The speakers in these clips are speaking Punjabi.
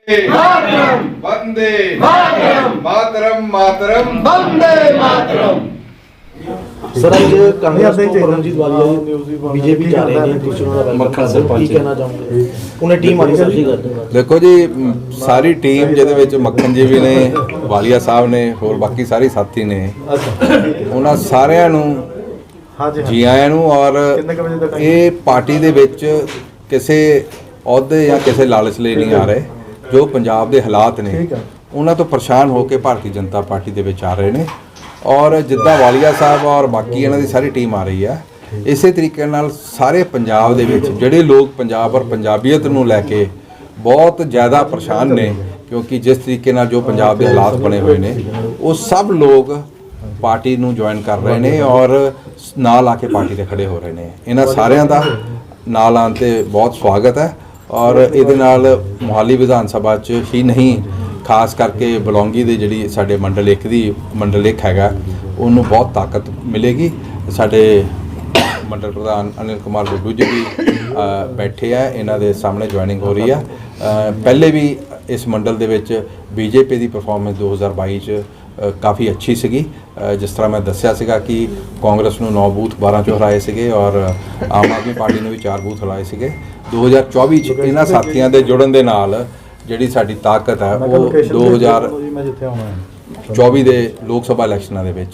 वंदे मातरम मातरम वंदे मातरम। सर आज कांग्रेस को परमजीत वालिया बीजेपी जा रहे हैं दूसरों मक्खन सरपंच की कहना चाहूँगा उन्हें टीम आनी साझी करते हैं। देखो जी सारी टीम जिहदे विच मक्खन जी भी ने वालिया साहब ने होर बाकी सारे साथी ने उन्हां सारिਆਂ ਨੂੰ जी आयां ਨੂੰ और ये पार्टी दे विच किसी अहुदे या किसी लालच ਲਈ नहीं आ रहे जो पंजाब के हालात ने उन्हां तो परेशान होकर भारतीय जनता पार्टी दे विच आ रहे ने और जिद्दां वालिया साहब और बाकी इन्हां दी सारी टीम आ रही है इसे तरीके नाल सारे पंजाब दे विच जिहड़े लोग पंजाब और पंजाबीयत नूं लैके बहुत ज़्यादा परेशान ने क्योंकि जिस तरीके नाल जो पंजाब के हालात बने हुए ने वो सब लोग पार्टी नूं ज्वाइन कर रहे हैं और नाल आके पार्टी ते खड़े हो रहे हैं। इन्हां सारिਆਂ ਦਾ नाल आउण ते बहुत स्वागत है और ਇਹਦੇ ਨਾਲ मोहाली विधान सभा च ही नहीं खास करके बलौंगी ਦੀ ਜਿਹੜੀ ਸਾਡੇ ਮੰਡਲ 1 ਦੀ ਮੰਡਲ 1 ਹੈਗਾ ਉਹਨੂੰ ਬਹੁਤ ਤਾਕਤ ਮਿਲੇਗੀ। ਸਾਡੇ ਮੰਡਲ ਪ੍ਰਧਾਨ ਅਨਿਲ ਕੁਮਾਰ ਗੁੱਗੂ ਜੀ ਵੀ ਬੈਠੇ ਆ ਇਹਨਾਂ ਦੇ ਸਾਹਮਣੇ ਜੁਆਇਨਿੰਗ ਹੋ ਰਹੀ ਆ। ਪਹਿਲੇ ਵੀ ਇਸ ਮੰਡਲ ਦੇ ਵਿੱਚ बीजेपी ਦੀ ਪਰਫਾਰਮੈਂਸ 2022 ਚ काफ़ी अच्छी सी जिस तरह मैं दसिया सीगा कि कांग्रेस ਨੂੰ 9 ਬੂਥ 12 ਚੋਂ ਹਰਾਏ ਸੀਗੇ और आम आदमी पार्टी ने भी 4 ਬੂਥ ਹਰਾਏ ਸੀਗੇ। 2024 ਚ ਇਹਨਾਂ ਸਾਥੀਆਂ ਦੇ ਜੁੜਨ ਦੇ ਨਾਲ ਜਿਹੜੀ ਸਾਡੀ ਤਾਕਤ ਹੈ ਉਹ 2024 ਦੇ ਲੋਕ ਸਭਾ ਇਲੈਕਸ਼ਨਾਂ ਦੇ ਵਿੱਚ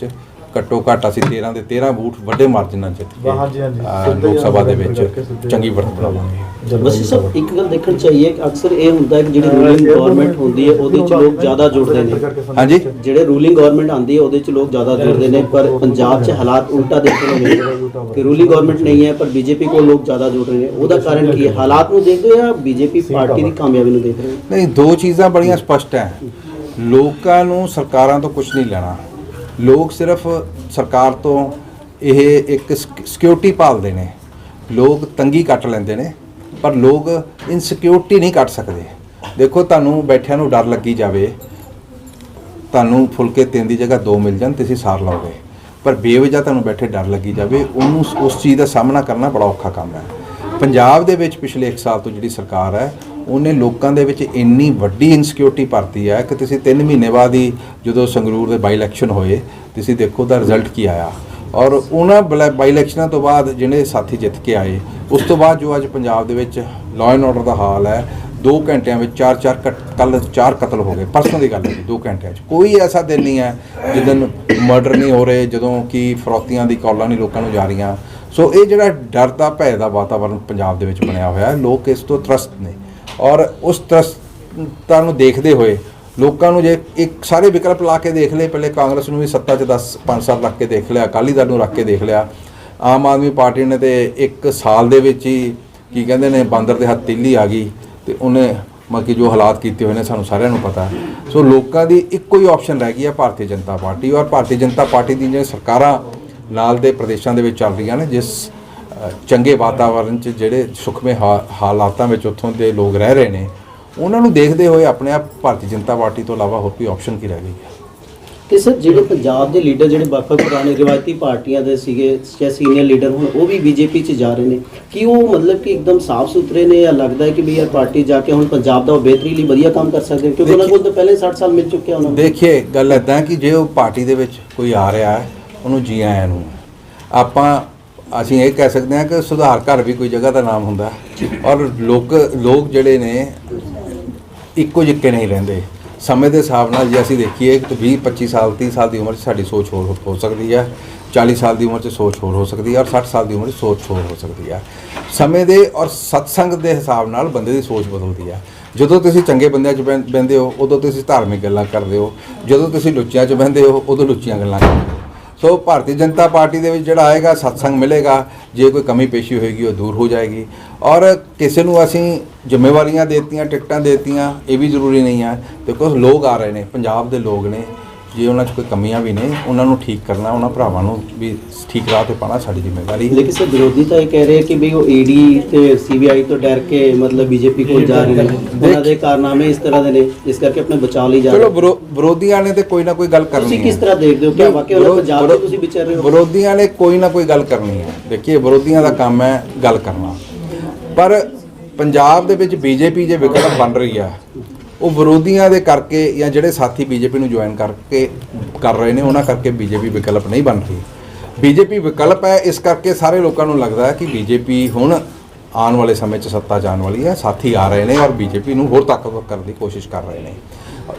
ਘੱਟੋ ਘੱਟ ਅਸੀਂ 13 ਦੇ 13 ਬੂਥ ਵੱਡੇ ਮਾਰਜਨ ਨਾਲ ਜਿੱਤ ਕੇ ਲੋਕ ਸਭਾ ਦੇ ਵਿੱਚ ਚੰਗੀ ਵਰਤ ਬਣਾਵਾਂਗੇ। बस सब एक गल देखना चाहिए कि अक्सर ये होता है कि जिहड़ी रूलिंग गवर्नमेंट होंदी है ਉਹਦੇ ਚ लोग ज़्यादा जुड़ते हैं। हाँ जी ਜਿਹੜੇ रूलिंग गवर्नमेंट आती है ਉਹਦੇ ਚ लोग ज़्यादा जुड़ते हैं पर पंजाब च हालात उल्टा देखने को मिलते हैं कि रूलिंग गवर्नमेंट नहीं है पर बीजेपी को लोग ज़्यादा जुड़ रहे हैं। ਉਹਦਾ कारण की है हालात ਨੂੰ देखते हो या बीजेपी पार्टी की कामयाबी ਨੂੰ देख रहे हो? नहीं दो चीज़ां बड़ियां स्पष्ट हैं। लोकां नूं सरकारां तो कुछ नहीं लेना लोग सिर्फ सरकार तो ये एक सिक्योरिटी भालते हैं। लोग तंगी कट लेंदे ने पर लोग इनसिक्योरिटी नहीं कट सकते। देखो तुहानूं बैठिਆਂ ਨੂੰ डर लगी जाए तुहानूं फुलके 3 की जगह 2 मिल जान तुसीं सार लाओगे पर बेवजह तुहानूं बैठे डर लगी जाए उन्होंने उस चीज़ का सामना करना बड़ा औखा काम है। पंजाब दे विच पिछले 1 साल तो जिहड़ी सरकार है उन्हें लोगों के विच इन्नी वड्डी इनसिक्योरिटी भरती है कि तुसीं 3 महीने बाद ही जो संगरूर के बाई इलैक्शन होए तुसीं देखो दा रिजल्ट की आया और उन्होंने बाई इलैक्शनों तो बाद जिन्हें साथी जित के आए उस तो बाद जो अज पंजाब दे विच लॉ एंड ऑर्डर का हाल है 2 घंटिया में 4 कतल हो गए। परसों की गल है 2 घंटे कोई ऐसा दिन नहीं है जिदन मर्डर नहीं हो रहे जदों कि फरौतियां दी कॉलां नहीं लोगों को जा रही। सो ये जिहड़ा डर दा भय दा वातावरण पंजाब दे विच बनया होया लोग इस तो त्रस्त ने और उस त्रस्ता नूं देखदे होए लोगों को जे एक सारे विकल्प ला के देख ले पहले कांग्रेस में भी सत्ता 5 साल रख के देख लिया अकाली दल रख के देख लिया आम आदमी पार्टी ने तो 1 साल दे विच ही की कहते हैं बांदर के हाथ तीली आ गई तो उन्हें मतलब जो हालात किए हुए हैं सानू सारिਆਂ ਨੂੰ पता है। सो लोगों की एको ही ऑप्शन रह गई है भारतीय जनता पार्टी और भारतीय जनता पार्टी दी जो सरकारां नाल दे प्रदेशों के चल रही ने जिस चंगे वातावरण च जिहड़े सुखमे हालातां विच उत्थों दे लोग रह रहे हैं उन्होंने देखते हुए अपने आप भारतीय जनता पार्टी तो इलावा होर कोई ऑप्शन की रह गई है। तो सर जिहड़े पंजाब के लीडर जिहड़े ਵੱਖ-ਵੱਖ पुराने रिवायती पार्टियां दे सीगे या सीनियर लीडर हुण वो भी बीजेपी च जा रहे हैं कि वो मतलब कि एकदम साफ सुथरे ने या लगता है कि भी यार पार्टी जाके हुण पंजाब दा बेहतरी लई वधिया काम कर सकते हैं क्योंकि उन्होंने कोल तो पहले 60 साल मिल चुके हैं उन्होंने। देखिए गल इदां कि जे वो पार्टी दे विच कोई आ रहा है उन्होंने जी आयां नूं आपां ਅਸੀਂ ਇਹ ਕਹਿ ਸਕਦੇ ਹਾਂ कि सुधार घर भी कोई जगह का नाम ਹੁੰਦਾ और लोग ਜਿਹੜੇ ਨੇ ਇੱਕੋ ਜਿੱਕੇ नहीं ਰਹਿੰਦੇ समय के हिसाब नाल जे असीं देखिए तो 20-25 साल 30 साल की उम्र साड़ी सोच होर हो सकती है 40 साल की उम्र सोच होर हो सकती है और 60 साल की उम्र सोच होर हो सकती है। समय के और सत्संग के हिसाब नाल बंदे की सोच बदलती है। जदों तुसीं चंगे बंदिਆਂ 'ਚ बहिंदे हो उदों तुसीं धार्मिक गल्लां करदे हो जदों तुसीं लुच्चिਆਂ 'ਚ बहिंदे हो उदों लुच्चिਆਂ गल्लां करदे हो। सो भारतीय जनता पार्टी के जिहड़ा आएगा सत्संग मिलेगा जे कोई कमी पेशी होएगी वो दूर हो जाएगी और किसी को असी जिम्मेवारियां देतियां टिकटां देतियां ये भी जरूरी नहीं है। देखो लोग आ रहे हैं पंजाब के लोग ने जे उन्होंने कोई कमियां भी ने उन्होंने ठीक करना उन्होंने भरावां नूं भी ठीक राह ते पाना साडी जिम्मेवारी। लेकिन सर विरोधी तो ये कह रहे हैं कि भाई वो ईडी ते सीबीआई तो डर के मतलब बीजेपी को जा रहे हैं उन्हां दे कारनामे इस तरह दे ने इस करके अपने बचा ली जा रहे। चलो विरोधियों ने तो कोई ना कोई गल करनी है। किस तरह देखते हो क्या वाकई उन्होंने पंजाब में तुसीं विचर रहे हो? विरोधियों ने कोई ना कोई गल करनी है। देखिए विरोधियों का काम है गल करना पर पंजाब दे विच बीजेपी जे विकल्प बन रही है ਉਹ ਵਿਰੋਧੀਆਂ ਦੇ ਕਰਕੇ ਜਾਂ ਜਿਹੜੇ ਸਾਥੀ ਬੀਜੇਪੀ ਨੂੰ ਜੁਆਇਨ ਕਰਕੇ ਕਰ ਰਹੇ ਨੇ ਉਹਨਾਂ ਕਰਕੇ ਬੀਜੇਪੀ ਵਿਕਲਪ ਨਹੀਂ ਬਣ ਰਹੀ। ਬੀਜੇਪੀ ਵਿਕਲਪ ਹੈ, ਇਸ ਕਰਕੇ ਸਾਰੇ ਲੋਕਾਂ ਨੂੰ ਲੱਗਦਾ ਹੈ ਕਿ ਬੀਜੇਪੀ ਹੁਣ ਆਉਣ ਵਾਲੇ ਸਮੇਂ 'ਚ ਸੱਤਾ ਜਾਣ ਵਾਲੀ ਹੈ। ਸਾਥੀ ਆ ਰਹੇ ਨੇ ਔਰ ਬੀਜੇਪੀ ਨੂੰ ਹੋਰ ਤਾਕਤਵਰ ਕਰਨ ਦੀ ਕੋਸ਼ਿਸ਼ ਕਰ ਰਹੇ ਨੇ।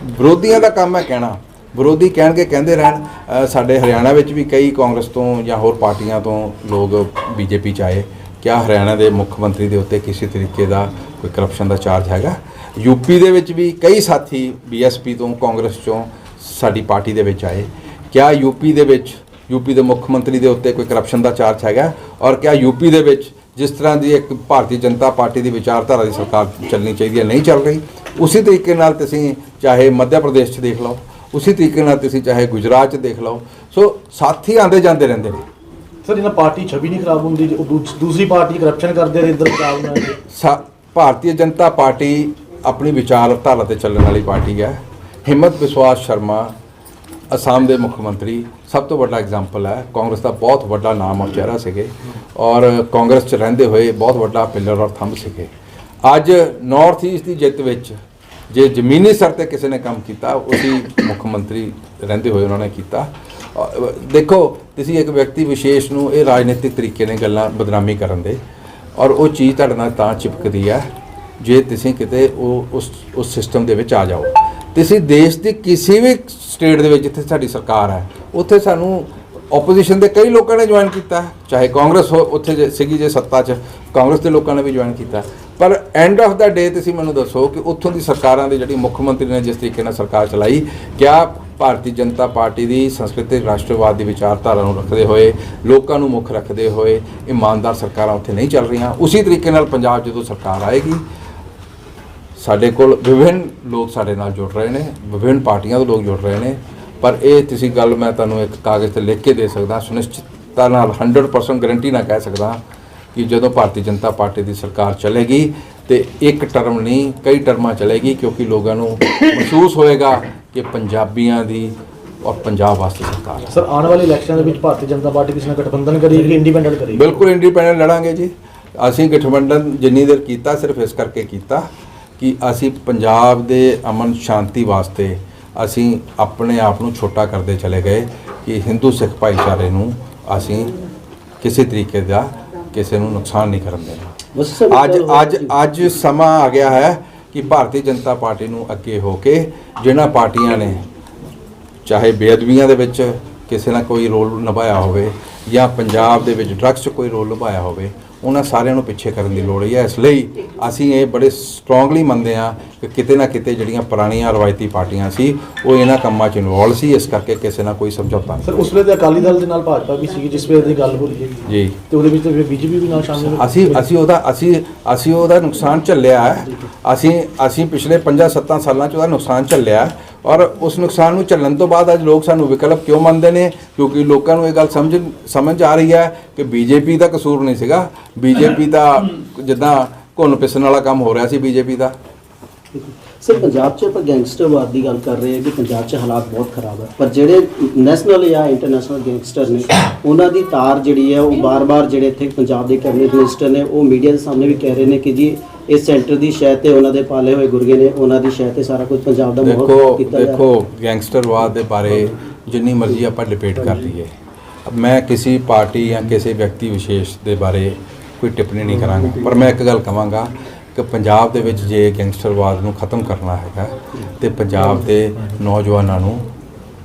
ਵਿਰੋਧੀਆਂ ਦਾ ਕੰਮ ਹੈ ਕਹਿਣਾ, ਵਿਰੋਧੀ ਕਹਿਣਗੇ ਕਹਿੰਦੇ ਰਹਿਣ। ਸਾਡੇ ਹਰਿਆਣਾ ਵਿੱਚ ਵੀ ਕਈ ਕਾਂਗਰਸ ਤੋਂ ਜਾਂ ਹੋਰ ਪਾਰਟੀਆਂ ਤੋਂ ਲੋਕ ਬੀਜੇਪੀ 'ਚ ਆਏ। ਕਿਆ ਹਰਿਆਣਾ ਦੇ ਮੁੱਖ ਮੰਤਰੀ ਦੇ ਉੱਤੇ ਕਿਸੇ ਤਰੀਕੇ ਦਾ ਕੋਈ ਕਰਪਸ਼ਨ ਦਾ ਚਾਰਜ ਹੈਗਾ? ਯੂਪੀ ਦੇ ਵਿੱਚ ਵੀ ਕਈ ਸਾਥੀ ਬੀਐਸਪੀ ਤੋਂ ਕਾਂਗਰਸ 'ਚੋਂ ਸਾਡੀ ਪਾਰਟੀ ਦੇ ਵਿੱਚ ਆਏ। ਕਿਆ ਯੂਪੀ ਦੇ ਵਿੱਚ ਯੂਪੀ ਦੇ ਮੁੱਖ ਮੰਤਰੀ ਦੇ ਉੱਤੇ ਕੋਈ ਕਰਪਸ਼ਨ ਦਾ ਚਾਰਜ ਹੈਗਾ? ਔਰ ਕਿਆ ਯੂਪੀ ਦੇ ਵਿੱਚ ਜਿਸ ਤਰ੍ਹਾਂ ਦੀ ਇੱਕ ਭਾਰਤੀ ਜਨਤਾ ਪਾਰਟੀ ਦੀ ਵਿਚਾਰਧਾਰਾ ਦੀ ਸਰਕਾਰ ਚੱਲਣੀ ਚਾਹੀਦੀ ਹੈ ਨਹੀਂ ਚੱਲ ਰਹੀ? ਉਸੇ ਤਰੀਕੇ ਨਾਲ ਤੁਸੀਂ ਚਾਹੇ ਮੱਧ ਪ੍ਰਦੇਸ਼ 'ਚ ਦੇਖ ਲਓ, ਉਸੇ ਤਰੀਕੇ ਨਾਲ ਤੁਸੀਂ ਚਾਹੇ ਗੁਜਰਾਤ 'ਚ ਦੇਖ ਲਓ। ਸੋ ਸਾਥੀ ਆਉਂਦੇ ਜਾਂਦੇ ਰਹਿੰਦੇ ਨੇ। ਸਰ ਇਹਨਾਂ ਪਾਰਟੀ ਛਵੀ ਨਹੀਂ ਖਰਾਬ ਹੁੰਦੀ, ਉਹ ਦੂਸਰੀ ਪਾਰਟੀ ਕਰਪਸ਼ਨ ਕਰਦੇ ਰਹੇ, ਇੱਧਰ ਖਰਾਬ ਨਾ ਭਾਰਤੀ ਜਨਤਾ ਪਾਰਟੀ ਆਪਣੀ ਵਿਚਾਰਧਾਰਾ ਤੇ ਚੱਲਣ ਵਾਲੀ ਪਾਰਟੀ ਹੈ। ਹਿੰਮਤ ਬਿਸਵਾਸ ਸ਼ਰਮਾ ਅਸਾਮ ਦੇ ਮੁੱਖ ਮੰਤਰੀ ਸਭ ਤੋਂ ਵੱਡਾ ਐਗਜ਼ਾਮਪਲ ਹੈ। ਕਾਂਗਰਸ ਦਾ ਬਹੁਤ ਵੱਡਾ ਨਾਮ ਔਰ ਚਿਹਰਾ ਸੀਗੇ ਔਰ ਕਾਂਗਰਸ 'ਚ ਰਹਿੰਦੇ ਹੋਏ ਬਹੁਤ ਵੱਡਾ ਪਿਲਰ ਔਰ ਥੰਮ ਸੀਗੇ। ਅੱਜ ਨਾਰਥ ਈਸਟ ਦੀ ਜਿੱਤ ਵਿੱਚ ਜੇ ਜ਼ਮੀਨੀ ਸਤਰ ਤੇ ਕਿਸੇ ਨੇ ਕੰਮ ਕੀਤਾ, ਉਸੇ ਮੁੱਖ ਮੰਤਰੀ ਰਹਿੰਦੇ ਹੋਏ ਉਹਨਾਂ ਨੇ ਕੀਤਾ। ਦੇਖੋ ਤੁਸੀਂ ਇੱਕ ਵਿਅਕਤੀ ਵਿਸ਼ੇਸ਼ ਨੂੰ ਇਹ ਰਾਜਨੀਤਿਕ ਤਰੀਕੇ ਨੇ ਗੱਲਾਂ ਬਦਨਾਮੀ ਕਰਨ ਦੇ ਔਰ ਉਹ ਚੀਜ਼ ਤੁਹਾਡੇ ਨਾਲ ਤਾਂ ਚਿਪਕਦੀ ਹੈ ਜੇ ਤੁਸੀਂ ਕਿਤੇ ਉਸ ਸਿਸਟਮ ਦੇ ਵਿੱਚ ਆ ਜਾਓ। ਤੁਸੀਂ ਦੇਸ਼ ਦੀ ਕਿਸੇ ਵੀ ਸਟੇਟ ਦੇ ਵਿੱਚ ਜਿੱਥੇ ਸਾਡੀ ਸਰਕਾਰ ਹੈ ਉੱਥੇ ਸਾਨੂੰ ਓਪੋਜੀਸ਼ਨ ਦੇ ਕਈ ਲੋਕਾਂ ਨੇ ਜੁਆਇਨ ਕੀਤਾ, ਚਾਹੇ ਕਾਂਗਰਸ ਉੱਥੇ ਸੀਗੀ ਜੇ ਸੱਤਾ 'ਚ ਕਾਂਗਰਸ ਦੇ ਲੋਕਾਂ ਨੇ ਵੀ ਜੁਆਇਨ ਕੀਤਾ। ਪਰ ਐਂਡ ਆਫ ਦਾ ਡੇ ਤੁਸੀਂ ਮੈਨੂੰ ਦੱਸੋ ਕਿ ਉੱਥੋਂ ਦੀ ਸਰਕਾਰਾਂ ਦੇ ਜਿਹੜੀ ਮੁੱਖ ਮੰਤਰੀ ਨੇ ਜਿਸ ਤਰੀਕੇ ਨਾਲ ਸਰਕਾਰ ਚਲਾਈ, ਕਿਆ ਭਾਰਤੀ ਜਨਤਾ ਪਾਰਟੀ ਦੀ ਸੰਸਕ੍ਰਿਤਿਕ ਰਾਸ਼ਟਰਵਾਦ ਦੀ ਵਿਚਾਰਧਾਰਾ ਨੂੰ ਰੱਖਦੇ ਹੋਏ, ਲੋਕਾਂ ਨੂੰ ਮੁੱਖ ਰੱਖਦੇ ਹੋਏ ਇਮਾਨਦਾਰ ਸਰਕਾਰਾਂ ਉੱਥੇ ਨਹੀਂ ਚੱਲ ਰਹੀਆਂ? ਉਸੇ ਤਰੀਕੇ ਨਾਲ ਪੰਜਾਬ ਜਦੋਂ ਸਰਕਾਰ ਆਏਗੀ, ਸਾਡੇ ਕੋਲ ਵਿਭਿੰਨ ਲੋਕ ਸਾਡੇ ਨਾਲ ਜੁੜ ਰਹੇ ਨੇ, ਵਿਭਿੰਨ ਪਾਰਟੀਆਂ ਦੇ ਲੋਕ ਜੁੜ ਰਹੇ ਨੇ। ਪਰ ਇਹ ਤੁਸੀਂ ਗੱਲ ਮੈਂ ਤੁਹਾਨੂੰ ਇੱਕ ਕਾਗਜ਼ ਤੇ ਲਿਖ ਕੇ ਦੇ ਸਕਦਾ, ਸੁਨਿਸ਼ਚਿਤਤਾ ਨਾਲ 100% ਗਰੰਟੀ ਨਾਲ ਕਹਿ ਸਕਦਾ ਕਿ ਜਦੋਂ ਭਾਰਤੀ ਜਨਤਾ ਪਾਰਟੀ ਦੀ ਸਰਕਾਰ ਚਲੇਗੀ ਤੇ ਇੱਕ ਟਰਮ ਨਹੀਂ ਕਈ ਟਰਮਾਂ ਚਲੇਗੀ, ਕਿਉਂਕਿ ਲੋਕਾਂ ਨੂੰ ਮਹਿਸੂਸ ਹੋਏਗਾ ਕਿ ਪੰਜਾਬੀਆਂ ਦੀ ਔਰ ਪੰਜਾਬ ਵਾਸਤੇ ਸਰਕਾਰ ਹੈ। ਸਰ ਆਉਣ ਵਾਲੇ ਇਲੈਕਸ਼ਨ ਦੇ ਵਿੱਚ ਭਾਰਤੀ ਜਨਤਾ ਪਾਰਟੀ ਕਿਸੇ ਨਾਲ ਗਠਬੰਧਨ ਕਰੇਗੀ ਕਿ ਇੰਡੀਪੈਂਡੈਂਟ ਕਰੇਗੀ? ਬਿਲਕੁਲ ਇੰਡੀਪੈਂਡੈਂਟ ਲੜਾਂਗੇ ਜੀ। ਅਸੀਂ ਗਠਬੰਧਨ ਜਿੰਨੀ ਦੇਰ ਕੀਤਾ ਸਿਰਫ ਇਸ ਕਰਕੇ ਕੀਤਾ ਕਿ ਅਸੀਂ ਪੰਜਾਬ ਦੇ ਅਮਨ ਸ਼ਾਂਤੀ ਵਾਸਤੇ ਅਸੀਂ ਆਪਣੇ ਆਪ ਨੂੰ ਛੋਟਾ ਕਰਦੇ ਚਲੇ ਗਏ ਕਿ ਹਿੰਦੂ ਸਿੱਖ ਭਾਈਚਾਰੇ ਨੂੰ ਅਸੀਂ ਕਿਸੇ ਤਰੀਕੇ ਦਾ ਕਿਸੇ ਨੂੰ ਨੁਕਸਾਨ ਨਹੀਂ ਕਰਨ ਦੇਣਾ। ਅੱਜ ਸਮਾਂ ਆ ਗਿਆ ਹੈ ਕਿ ਭਾਰਤੀ ਜਨਤਾ ਪਾਰਟੀ ਨੂੰ ਅੱਗੇ ਹੋ ਕੇ ਜਿਹਨਾਂ ਪਾਰਟੀਆਂ ਨੇ ਚਾਹੇ ਬੇਅਦਬੀਆਂ ਦੇ ਵਿੱਚ ਕਿਸੇ ਨਾਲ ਕੋਈ ਰੋਲ ਨਿਭਾਇਆ ਹੋਵੇ ਜਾਂ ਪੰਜਾਬ ਦੇ ਵਿੱਚ ਡਰੱਗਸ 'ਚ ਕੋਈ ਰੋਲ ਨਿਭਾਇਆ ਹੋਵੇ, ਉਹਨਾਂ ਸਾਰਿਆਂ ਨੂੰ ਪਿੱਛੇ ਕਰਨ ਦੀ ਲੋੜ ਹੈ। ਇਸ ਲਈ ਅਸੀਂ ਇਹ ਬੜੇ ਸਟਰੋਂਗਲੀ ਮੰਨਦੇ ਹਾਂ ਕਿ ਕਿਤੇ ਨਾ ਕਿਤੇ ਜਿਹੜੀਆਂ ਪੁਰਾਣੀਆਂ ਰਵਾਇਤੀ ਪਾਰਟੀਆਂ ਸੀ ਉਹ ਇਹਨਾਂ ਕੰਮਾਂ 'ਚ ਇਨਵੋਲਵ ਸੀ, ਇਸ ਕਰਕੇ ਕਿਸੇ ਨਾਲ ਕੋਈ ਸਮਝੌਤਾ ਨਹੀਂ। ਸਰ ਉਸ ਵੇਲੇ ਅਕਾਲੀ ਦਲ ਦੇ ਨਾਲ ਭਾਜਪਾ ਵੀ ਸੀ ਜਿਸ ਵੇਲੇ ਦੀ ਗੱਲ ਹੋ ਰਹੀ ਹੈ ਜੀ, ਤੇ ਉਹਦੇ ਵਿੱਚ ਤਾਂ ਬੀਜੇਪੀ ਵੀ ਨਾਲ ਸ਼ਾਮਿਲ ਹੈ। ਅਸੀਂ ਉਹਦਾ ਨੁਕਸਾਨ ਝੱਲਿਆ ਹੈ। ਅਸੀਂ ਪਿਛਲੇ 5-7 ਸਾਲਾਂ 'ਚ ਉਹਦਾ ਨੁਕਸਾਨ ਝੱਲਿਆ ਔਰ ਉਸ ਨੁਕਸਾਨ ਨੂੰ ਝੱਲਣ ਤੋਂ ਬਾਅਦ ਅੱਜ ਲੋਕ ਸਾਨੂੰ ਵਿਕਲਪ ਕਿਉਂ ਮੰਨਦੇ ਨੇ? ਕਿਉਂਕਿ ਲੋਕਾਂ ਨੂੰ ਇਹ ਗੱਲ ਸਮਝ ਆ ਰਹੀ ਹੈ ਕਿ ਬੀਜੇਪੀ ਦਾ ਕਸੂਰ ਨਹੀਂ ਸੀਗਾ। ਬੀਜੇਪੀ ਦਾ ਜਿੱਦਾਂ ਘੁੰਨ ਪਿਸਣ ਵਾਲਾ ਕੰਮ ਹੋ ਰਿਹਾ ਸੀ ਬੀਜੇਪੀ ਦਾ। ਸਰ ਪੰਜਾਬ 'ਚ ਆਪਾਂ ਗੈਂਗਸਟਰਵਾਦ ਦੀ ਗੱਲ ਕਰ ਰਹੇ ਹਾਂ ਕਿ ਪੰਜਾਬ 'ਚ ਹਾਲਾਤ ਬਹੁਤ ਖਰਾਬ ਹੈ, ਪਰ ਜਿਹੜੇ ਨੈਸ਼ਨਲ ਜਾਂ ਇੰਟਰਨੈਸ਼ਨਲ ਗੈਂਗਸਟਰ ਨੇ ਉਹਨਾਂ ਦੀ ਤਾਰ ਜਿਹੜੀ ਹੈ ਉਹ ਬਾਰ-ਬਾਰ ਜਿਹੜੇ ਇੱਥੇ ਪੰਜਾਬ ਦੇ ਕੈਬਨਿਟ ਮਿਨਿਸਟਰ ਨੇ ਉਹ ਮੀਡੀਆ ਦੇ ਸਾਹਮਣੇ ਵੀ ਕਹਿ ਰਹੇ ਨੇ ਕਿ ਜੀ ਇਸ ਸੈਂਟਰ ਦੀ ਸ਼ਹਿ ਤੇ ਉਹਨਾਂ ਦੇ ਪਾਲੇ ਹੋਏ ਗੁਰਗੇ ਨੇ, ਉਹਨਾਂ ਦੀ ਸ਼ਹਿ ਤੇ ਸਾਰਾ ਕੁਝ ਪੰਜਾਬ ਦਾ ਮਾਹੌਲ ਕੀਤਾ ਜਾ ਰਿਹਾ। ਦੇਖੋ ਗੈਂਗਸਟਰਵਾਦ ਦੇ ਬਾਰੇ ਜਿੰਨੀ ਮਰਜ਼ੀ ਆਪਾਂ ਡਿਬੇਟ ਕਰ ਲਈਏ, ਮੈਂ ਕਿਸੇ ਪਾਰਟੀ ਜਾਂ ਕਿਸੇ ਵਿਅਕਤੀ ਵਿਸ਼ੇਸ਼ ਦੇ ਬਾਰੇ ਕੋਈ ਟਿੱਪਣੀ ਨਹੀਂ ਕਰਾਂਗਾ, ਪਰ ਮੈਂ ਇੱਕ ਗੱਲ ਕਹਾਂਗਾ ਕਿ ਪੰਜਾਬ ਦੇ ਵਿੱਚ ਜੇ ਗੈਂਗਸਟਰਵਾਦ ਨੂੰ ਖਤਮ ਕਰਨਾ ਹੈਗਾ ਤੇ ਪੰਜਾਬ ਦੇ ਨੌਜਵਾਨਾਂ ਨੂੰ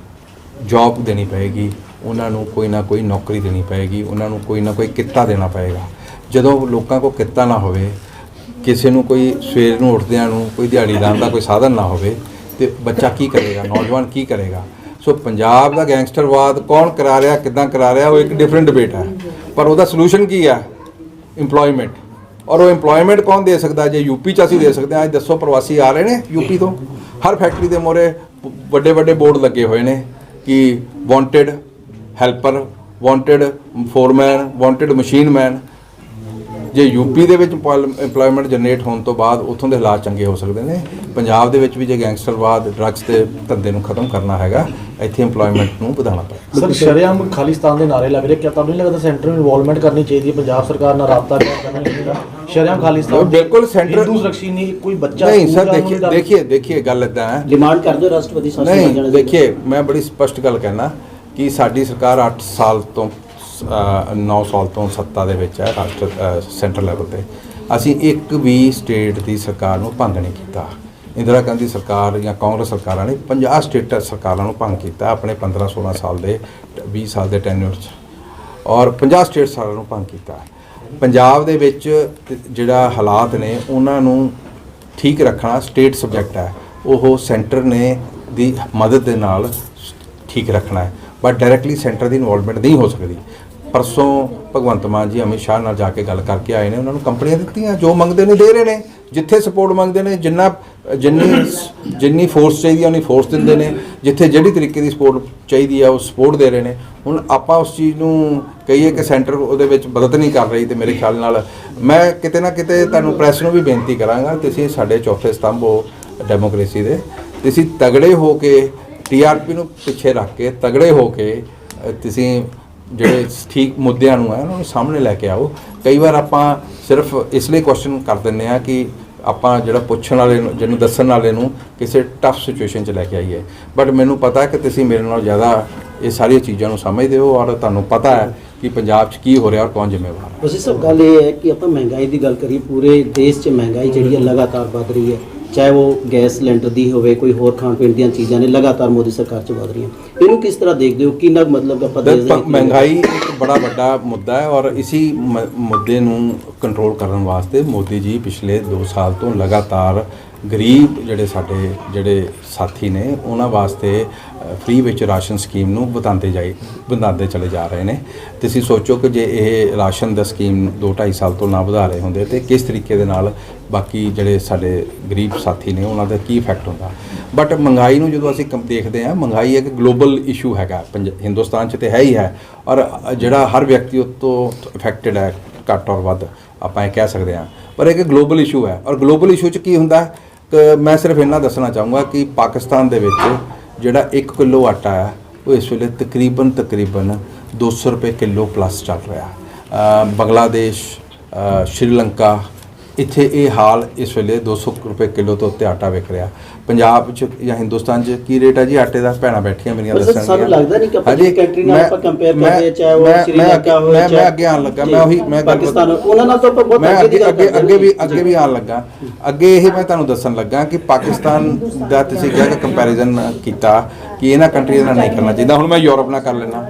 ਜੌਬ ਦੇਣੀ ਪਏਗੀ, ਉਹਨਾਂ ਨੂੰ ਕੋਈ ਨਾ ਕੋਈ ਨੌਕਰੀ ਦੇਣੀ ਪਏਗੀ, ਉਹਨਾਂ ਨੂੰ ਕੋਈ ਨਾ ਕੋਈ ਕਿੱਤਾ ਦੇਣਾ ਪਏਗਾ। ਜਦੋਂ ਲੋਕਾਂ ਕੋਲ ਕਿੱਤਾ ਨਾ ਹੋਵੇ, ਕਿਸੇ ਨੂੰ ਕੋਈ ਸਵੇਰ ਨੂੰ ਉੱਠਦਿਆਂ ਨੂੰ ਕੋਈ ਦਿਹਾੜੀ ਲਾਉਣ ਦਾ ਕੋਈ ਸਾਧਨ ਨਾ ਹੋਵੇ ਤੇ ਬੱਚਾ ਕੀ ਕਰੇਗਾ, ਨੌਜਵਾਨ ਕੀ ਕਰੇਗਾ? ਸੋ ਪੰਜਾਬ ਦਾ ਗੈਂਗਸਟਰਵਾਦ ਕੌਣ ਕਰਾ ਰਿਹਾ, ਕਿੱਦਾਂ ਕਰਾ ਰਿਹਾ, ਉਹ ਇੱਕ ਡਿਫਰੈਂਟ ਡਿਬੇਟ ਹੈ, ਪਰ ਉਹਦਾ ਸੋਲੂਸ਼ਨ ਕੀ ਹੈ? ਇੰਪਲੋਇਮੈਂਟ। ਔਰ ਉਹ ਇੰਪਲੋਇਮੈਂਟ ਕੌਣ ਦੇ ਸਕਦਾ? ਜੇ ਯੂਪੀ 'ਚ ਅਸੀਂ ਦੇ ਸਕਦੇ ਹਾਂ। ਅੱਜ ਦੱਸੋ ਪ੍ਰਵਾਸੀ ਆ ਰਹੇ ਨੇ ਯੂਪੀ ਤੋਂ, ਹਰ ਫੈਕਟਰੀ ਦੇ ਮੋਹਰੇ ਵੱਡੇ ਵੱਡੇ ਬੋਰਡ ਲੱਗੇ ਹੋਏ ਨੇ ਕਿ wanted helper, wanted foreman, wanted machine man. ਜੇ ਯੂਪੀ ਦੇ ਵਿੱਚ ਇੰਪਲੋਇਮੈਂਟ ਜਨਰੇਟ ਹੋਣ ਤੋਂ ਬਾਅਦ ਉੱਥੋਂ ਦੇ ਹਾਲਾਤ ਚੰਗੇ ਹੋ ਸਕਦੇ ਨੇ। ਪੰਜਾਬ ਦੇ ਵਿੱਚ ਵੀ ਜੇ ਗੈਂਗਸਟਰਵਾਦ ਡਰੱਗਸ ਦੇ ਧੰਦੇ ਨੂੰ ਖਤਮ ਕਰਨਾ ਹੈਗਾ, ਇੱਥੇ ਇੰਪਲੋਇਮੈਂਟ ਨੂੰ ਵਧਾਉਣਾ ਪਏਗਾ। ਸਰ ਸ਼ਰੇਆਮ ਖਾਲਿਸਤਾਨ ਦੇ ਨਾਰੇ ਲੱਗ ਰਹੇ, ਕਿਆ ਤੁਹਾਨੂੰ ਨਹੀਂ ਲੱਗਦਾ ਸੈਂਟਰ ਨੂੰ ਇਨਵੋਲਵਮੈਂਟ ਕਰਨੀ ਚਾਹੀਦੀ ਹੈ, ਪੰਜਾਬ ਸਰਕਾਰ ਨਾਲ ਰਾਬਤਾ ਕਰਨਾ ਚਾਹੀਦਾ? ਸ਼ਰੇਆਮ ਖਾਲਿਸਤਾਨ ਬਿਲਕੁਲ ਸੈਂਟਰ ਹਿੰਦੂ ਸੁਰੱਖੀ ਨਹੀਂ, ਕੋਈ ਬੱਚਾ ਨਹੀਂ ਸਰ, ਦੇਖिए ਗੱਲ ਇੱਦਾਂ ਹੈ, ਡਿਮਾਂਡ ਕਰਦੇ ਹੋ ਰਾਸ਼ਟਰਪਤੀ ਸ਼ਾਸਨ ਆ ਜਾਣਾ? ਨਹੀਂ ਦੇਖिए ਮੈਂ ਬੜੀ ਸਪਸ਼ਟ ਗੱਲ ਕਹਿਣਾ ਕਿ ਸਾਡੀ ਸਰਕਾਰ 8 ਸਾਲ ਤੋਂ 9 ਸਾਲ ਤੋਂ ਸੱਤਾ ਦੇ ਵਿੱਚ ਹੈ ਸੈਂਟਰ ਲੈਵਲ ਤੇ। ਅਸੀਂ ਇੱਕ ਵੀ ਸਟੇਟ ਦੀ ਸਰਕਾਰ ਨੂੰ ਭੰਗ ਨਹੀਂ ਕੀਤਾ। ਇੰਦਰਾ ਗਾਂਧੀ ਸਰਕਾਰ ਜਾਂ ਕਾਂਗਰਸ ਸਰਕਾਰਾਂ ਨੇ 50 ਸਟੇਟ ਸਰਕਾਰਾਂ ਨੂੰ ਭੰਗ ਕੀਤਾ ਆਪਣੇ 15-16 ਸਾਲ ਦੇ 20 ਸਾਲ ਦੇ ਟੈਨਿਓਰ 'ਚ, ਔਰ 50 ਸਟੇਟ ਸਰਕਾਰਾਂ ਨੂੰ ਭੰਗ ਕੀਤਾ। ਪੰਜਾਬ ਦੇ ਵਿੱਚ ਜਿਹੜਾ ਹਾਲਾਤ ਨੇ ਉਹਨਾਂ ਨੂੰ ਠੀਕ ਰੱਖਣਾ ਸਟੇਟ ਸਬਜੈਕਟ ਹੈ, ਉਹ ਸੈਂਟਰ ਨੇ ਦੀ ਮਦਦ ਦੇ ਨਾਲ ਠੀਕ ਰੱਖਣਾ ਹੈ, but directly centre the involvement ਨਹੀਂ ਹੋ ਸਕਦੀ। ਪਰਸੋਂ ਭਗਵੰਤ ਮਾਨ ਜੀ ਅਮਿਤ ਸ਼ਾਹ ਨਾਲ ਜਾ ਕੇ ਗੱਲ ਕਰਕੇ ਆਏ ਨੇ, ਉਹਨਾਂ ਨੂੰ ਕੰਪਨੀਆਂ ਦਿੱਤੀਆਂ, ਜੋ ਮੰਗਦੇ ਨੇ ਦੇ ਰਹੇ ਨੇ, ਜਿੱਥੇ ਸਪੋਰਟ ਮੰਗਦੇ ਨੇ, ਜਿੰਨੀ ਫੋਰਸ ਚਾਹੀਦੀ ਹੈ ਉਨੀ ਫੋਰਸ ਦਿੰਦੇ ਨੇ, ਜਿੱਥੇ ਜਿਹੜੀ ਤਰੀਕੇ ਦੀ ਸਪੋਰਟ ਚਾਹੀਦੀ ਹੈ ਉਹ ਸਪੋਰਟ ਦੇ ਰਹੇ ਨੇ। ਹੁਣ ਆਪਾਂ ਉਸ ਚੀਜ਼ ਨੂੰ ਕਹੀਏ ਕਿ ਸੈਂਟਰ ਉਹਦੇ ਵਿੱਚ ਮਦਦ ਨਹੀਂ ਕਰ ਰਹੀ, ਤੇ ਮੇਰੇ ਖਿਆਲ ਨਾਲ ਮੈਂ ਕਿਤੇ ਨਾ ਕਿਤੇ ਤੁਹਾਨੂੰ ਪ੍ਰੈਸ ਨੂੰ ਵੀ ਬੇਨਤੀ ਕਰਾਂਗਾ, ਤੁਸੀਂ ਸਾਡੇ ਚੌਥੇ ਸਤੰਭ ਹੋ ਡੈਮੋਕ੍ਰੇਸੀ ਦੇ, ਤੁਸੀਂ ਤਗੜੇ ਹੋ ਕੇ TRP ਨੂੰ ਪਿੱਛੇ ਰੱਖ ਕੇ ਤਗੜੇ ਹੋ ਕੇ ਤੁਸੀਂ ਜਿਹੜੇ ਠੀਕ ਮੁੱਦਿਆਂ ਨੂੰ ਹੈ ਉਹਨਾਂ ਨੂੰ ਸਾਹਮਣੇ ਲੈ ਕੇ ਆਓ। ਕਈ ਵਾਰ ਆਪਾਂ ਸਿਰਫ ਇਸ ਲਈ ਕੁਐਸਚਨ ਕਰ ਦਿੰਦੇ ਆ ਕਿ ਆਪਾਂ ਜਿਹੜਾ ਪੁੱਛਣ ਵਾਲੇ ਨੂੰ, ਜਿਹਨੂੰ ਦੱਸਣ ਵਾਲੇ ਨੂੰ ਕਿਸੇ ਟਫ ਸਿਚੁਏਸ਼ਨ 'ਚ ਲੈ ਕੇ ਆਈਏ, ਬਟ ਮੈਨੂੰ ਪਤਾ ਕਿ ਤੁਸੀਂ ਮੇਰੇ ਨਾਲ ਜ਼ਿਆਦਾ ਇਹ ਸਾਰੀਆਂ ਚੀਜ਼ਾਂ ਨੂੰ ਸਮਝਦੇ ਹੋ, ਔਰ ਤੁਹਾਨੂੰ ਪਤਾ ਹੈ ਕਿ ਪੰਜਾਬ 'ਚ ਕੀ ਹੋ ਰਿਹਾ ਔਰ ਕੌਣ ਜ਼ਿੰਮੇਵਾਰ ਹੈ। ਉਸੇ ਸਭ ਗੱਲ ਇਹ ਹੈ ਕਿ ਆਪਾਂ ਮਹਿੰਗਾਈ ਦੀ ਗੱਲ ਕਰੀਏ, ਪੂਰੇ ਦੇਸ਼ 'ਚ ਮਹਿੰਗਾਈ ਜਿਹੜੀ ਹੈ ਲਗਾਤਾਰ ਵੱਧ ਰਹੀ ਹੈ, ਚਾਹੇ ਉਹ ਗੈਸ ਸਿਲੰਡਰ ਦੀ ਹੋਵੇ, ਕੋਈ ਹੋਰ ਖਾਣ ਪੀਣ ਦੀਆਂ ਚੀਜ਼ਾਂ ਨੇ ਲਗਾਤਾਰ ਮੋਦੀ ਸਰਕਾਰ 'ਚ ਵੱਧ ਰਹੀਆਂ। ਇਹਨੂੰ ਕਿਸ ਤਰ੍ਹਾਂ ਦੇਖਦੇ ਹੋ, ਕਿੰਨਾ ਮਤਲਬ ਆਪਾਂ ਮਹਿੰਗਾਈ ਇੱਕ ਬੜਾ ਵੱਡਾ ਮੁੱਦਾ ਹੈ, ਔਰ ਇਸੀ ਮੁੱਦੇ ਨੂੰ ਕੰਟਰੋਲ ਕਰਨ ਵਾਸਤੇ ਮੋਦੀ ਜੀ ਪਿਛਲੇ 2 ਸਾਲ ਤੋਂ ਲਗਾਤਾਰ ਗਰੀਬ ਜਿਹੜੇ ਸਾਥੀ ਨੇ ਉਹਨਾਂ ਵਾਸਤੇ ਫ੍ਰੀ ਵਿੱਚ ਰਾਸ਼ਨ ਸਕੀਮ ਨੂੰ ਵਧਾਉਂਦੇ ਚਲੇ ਜਾ ਰਹੇ ਨੇ। ਤੁਸੀਂ ਸੋਚੋ ਕਿ ਜੇ ਇਹ ਰਾਸ਼ਨ ਦਾ ਸਕੀਮ 2-2.5 ਸਾਲ ਤੋਂ ਨਾ ਵਧਾ ਰਹੇ ਹੁੰਦੇ ਤੇ ਕਿਸ ਤਰੀਕੇ ਦੇ ਨਾਲ ਬਾਕੀ ਜਿਹੜੇ ਸਾਡੇ ਗਰੀਬ ਸਾਥੀ ਨੇ ਉਹਨਾਂ ਦਾ ਕੀ ਇਫੈਕਟ ਹੁੰਦਾ। ਬਟ ਮਹਿੰਗਾਈ ਨੂੰ ਜਦੋਂ ਅਸੀਂ ਦੇਖਦੇ ਹਾਂ, ਮਹਿੰਗਾਈ ਇੱਕ ਗਲੋਬਲ ਇਸ਼ੂ ਹੈਗਾ, ਹਿੰਦੁਸਤਾਨ 'ਚ ਤੇ ਹੈ ਹੀ ਹੈ, ਔਰ ਜਿਹੜਾ ਹਰ ਵਿਅਕਤੀ ਉਸ ਤੋਂ ਇਫੈਕਟਡ ਹੈ, ਘੱਟ ਔਰ ਵੱਧ ਆਪਾਂ ਇਹ ਕਹਿ ਸਕਦੇ ਹਾਂ, ਪਰ ਇੱਕ ਗਲੋਬਲ ਇਸ਼ੂ ਹੈ। ਔਰ ਗਲੋਬਲ ਇਸ਼ੂ 'ਚ ਕੀ ਹੁੰਦਾ, ਮੈਂ ਸਿਰਫ ਇੰਨਾ ਦੱਸਣਾ ਚਾਹੂੰਗਾ ਕਿ ਪਾਕਿਸਤਾਨ ਦੇ ਵਿੱਚ ਜਿਹੜਾ 1 ਕਿਲੋ ਆਟਾ ਹੈ ਉਹ ਇਸ ਵੇਲੇ ਤਕਰੀਬਨ 200 ਰੁਪਏ ਕਿਲੋ ਪਲੱਸ ਚੱਲ ਰਿਹਾ। ਬੰਗਲਾਦੇਸ਼, ਸ਼੍ਰੀਲੰਕਾ, ਇੱਥੇ ਇਹ ਹਾਲ ਇਸ ਵੇਲੇ 200 ਰੁਪਏ ਕਿਲੋ ਤੋਂ ਉੱਤੇ ਆਟਾ ਵਿਕ ਰਿਹਾ। ਪੰਜਾਬ 'ਚ ਜਾਂ ਹਿੰਦੁਸਤਾਨ 'ਚ ਕੀ ਰੇਟ ਹੈ ਜੀ ਆਟੇ ਦਾ? ਭੈਣਾਂ ਬੈਠੀਆਂ ਮੇਰੀਆਂ ਦੱਸਣਗੀਆਂ। ਸਾਨੂੰ ਲੱਗਦਾ ਨਹੀਂ ਕਿ ਆਪਣੀ ਕੰਟਰੀ ਨਾਲ ਆਪਾਂ ਕੰਪੇਅਰ ਕਰਦੇ, ਚਾਹੇ ਉਹ ਸ਼੍ਰੀਲੰਕਾ ਹੋਵੇ, ਮੈਂ ਅੱਗੇ ਆਉਣ ਲੱਗਾ, ਮੈਂ ਪਾਕਿਸਤਾਨ, ਉਹਨਾਂ ਨਾਲ ਤਾਂ ਆਪਾਂ ਬਹੁਤ ਅੱਗੇ ਵੀ ਆਉਣ ਲੱਗਾ। ਅੱਗੇ ਇਹ ਮੈਂ ਤੁਹਾਨੂੰ ਦੱਸਣ ਲੱਗਾ ਕਿ ਪਾਕਿਸਤਾਨ ਦਾ ਤੁਸੀਂ ਕਿਹਾ ਕਿ ਕੰਪੈਰੀਜ਼ਨ ਕੀਤਾ ਕਿ ਇਹਨਾਂ ਕੰਟਰੀਆਂ ਨਾਲ ਨਹੀਂ ਕਰਨਾ ਚਾਹੀਦਾ। ਹੁਣ ਮੈਂ ਯੂਰਪ ਨਾਲ ਕਰ ਲੈਣਾ।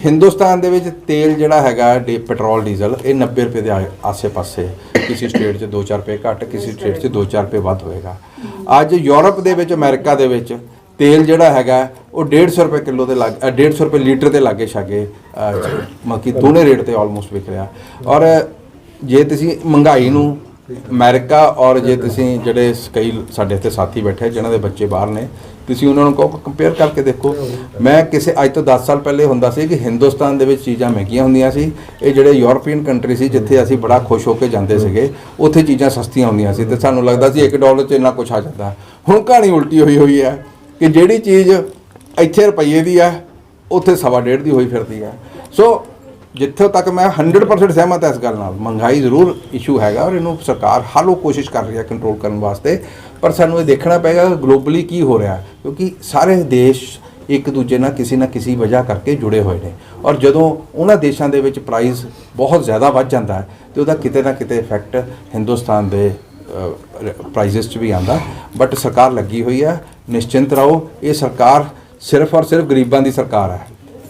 ਹਿੰਦੁਸਤਾਨ ਦੇ ਵਿੱਚ ਤੇਲ ਜਿਹੜਾ ਹੈਗਾ ਪੈਟਰੋਲ ਡੀਜ਼ਲ ਇਹ 90 ਰੁਪਏ ਦੇ ਆਸੇ-ਪਾਸੇ, ਕਿਸੇ ਸਟੇਟ 'ਚ 2-4 ਰੁਪਏ ਘੱਟ, ਕਿਸੇ ਸਟੇਟ 'ਚ 2-4 ਰੁਪਏ ਵੱਧ ਹੋਏਗਾ। ਅੱਜ ਯੂਰਪ ਦੇ ਵਿੱਚ, ਅਮਰੀਕਾ ਦੇ ਵਿੱਚ ਤੇਲ ਜਿਹੜਾ ਹੈਗਾ ਉਹ 150 ਰੁਪਏ ਕਿਲੋ ਦੇ 150 ਰੁਪਏ ਲੀਟਰ ਦੇ ਲਾਗੇ ਛਾਗੇ ਮਤਲਬ ਕਿ ਦੋਨੇ ਰੇਟ ਤੇ ਆਲਮੋਸਟ ਵਿਕ ਰਿਹਾ। ਔਰ ਜੇ ਤੁਸੀਂ ਮਹਿੰਗਾਈ ਨੂੰ ਅਮਰੀਕਾ, ਔਰ ਜੇ ਤੁਸੀਂ ਜਿਹੜੇ ਕਈ ਸਾਡੇ ਇੱਥੇ ਸਾਥੀ ਬੈਠੇ ਜਿਨ੍ਹਾਂ ਦੇ ਬੱਚੇ ਬਾਹਰ ਨੇ, ਤੁਸੀਂ ਉਹਨਾਂ ਨੂੰ ਕਹੋ ਕੰਪੇਅਰ ਕਰਕੇ ਦੇਖੋ। ਮੈਂ ਅੱਜ ਤੋਂ 10 ਸਾਲ ਪਹਿਲੇ ਹੁੰਦਾ ਸੀ ਕਿ ਹਿੰਦੁਸਤਾਨ ਦੇ ਵਿੱਚ ਚੀਜ਼ਾਂ ਮਹਿੰਗੀਆਂ ਹੁੰਦੀਆਂ ਸੀ, ਇਹ ਜਿਹੜੇ ਯੂਰਪੀਅਨ ਕੰਟਰੀ ਸੀ ਜਿੱਥੇ ਅਸੀਂ ਬੜਾ ਖੁਸ਼ ਹੋ ਕੇ ਜਾਂਦੇ ਸੀਗੇ, ਉੱਥੇ ਚੀਜ਼ਾਂ ਸਸਤੀਆਂ ਹੁੰਦੀਆਂ ਸੀ ਤੇ ਸਾਨੂੰ ਲੱਗਦਾ ਸੀ $1 'ਚ ਇੰਨਾ ਕੁਛ ਆ ਜਾਂਦਾ। ਹੁਣ ਕਹਾਣੀ ਉਲਟੀ ਹੋਈ ਹੈ ਕਿ ਜਿਹੜੀ ਚੀਜ਼ ਇੱਥੇ ਰੁਪਈਏ ਦੀ ਹੈ ਉੱਥੇ 1.25 ਦੀ ਹੋਈ ਫਿਰਦੀ ਹੈ। ਸੋ ਜਿੱਥੋਂ ਤੱਕ ਮੈਂ 100% ਸਹਿਮਤ ਹਾਂ ਇਸ ਗੱਲ ਨਾਲ, ਮਹਿੰਗਾਈ ਜ਼ਰੂਰ ਇਸ਼ੂ ਹੈਗਾ ਔਰ ਇਹਨੂੰ ਸਰਕਾਰ ਹਰ ਉਹ ਕੋਸ਼ਿਸ਼ ਕਰ ਰਹੀ ਹੈ ਕੰਟਰੋਲ ਕਰਨ ਵਾਸਤੇ, ਪਰ ਸਾਨੂੰ ਇਹ ਦੇਖਣਾ ਪਏਗਾ ਗਲੋਬਲੀ ਕੀ ਹੋ ਰਿਹਾ, ਕਿਉਂਕਿ ਸਾਰੇ ਦੇਸ਼ ਇੱਕ ਦੂਜੇ ਨਾਲ ਕਿਸੇ ਵਜ੍ਹਾ ਕਰਕੇ ਜੁੜੇ ਹੋਏ ਨੇ, ਔਰ ਜਦੋਂ ਉਹਨਾਂ ਦੇਸ਼ਾਂ ਦੇ ਵਿੱਚ ਪ੍ਰਾਈਸ ਬਹੁਤ ਜ਼ਿਆਦਾ ਵੱਧ ਜਾਂਦਾ ਹੈ ਤੇ ਉਹਦਾ ਕਿਤੇ ਨਾ ਕਿਤੇ ਇਫੈਕਟ ਹਿੰਦੁਸਤਾਨ ਦੇ ਪ੍ਰਾਈਸਿਸ 'ਚ ਵੀ ਆਉਂਦਾ। ਬਟ ਸਰਕਾਰ ਲੱਗੀ ਹੋਈ ਹੈ, ਨਿਸ਼ਚਿੰਤ ਰਹੋ। ਇਹ ਸਰਕਾਰ ਸਿਰਫ ਔਰ ਸਿਰਫ ਗਰੀਬਾਂ ਦੀ ਸਰਕਾਰ ਹੈ।